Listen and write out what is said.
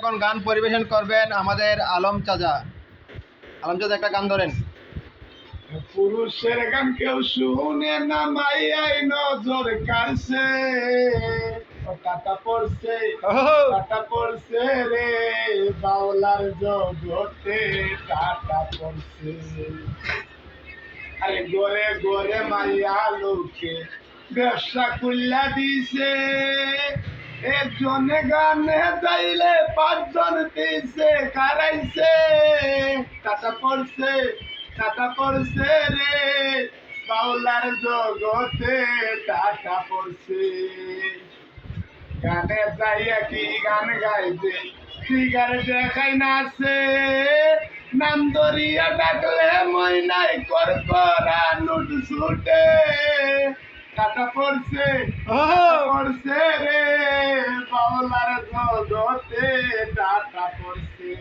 এখন গান পরিবেশন করবেন আমাদের আলম চাচা। আলম চাচা একটা গান ধরেন। পুরুষের গান কেউ শুনে না, মাইয়াই নজর কাড়ছে, টাটা পড়ছে, টাটা পড়ছে রে বাউলার জগতে, টাটা পড়ছে। আরে গোরে গোরে মাইয়া লোকে ব্যবসা খুল্লা দিছে, একজনে গানে যাইলে পাঁচজন দিছে কারাইছে, টাটা পড়ছে, টাটা পড়ছে রে বাউলার জগতে, টাটা পড়ছে। গানে যাইয়া কি গান গাইবে, সিগারেট দেখাই নাছে, নাম ধরিয়া ডাকলে ময়নাই করকরা লুট ছুটে, টাটা পড়ছে, পড়ছে রে বাউলার জগতে, টাটা পড়ছে।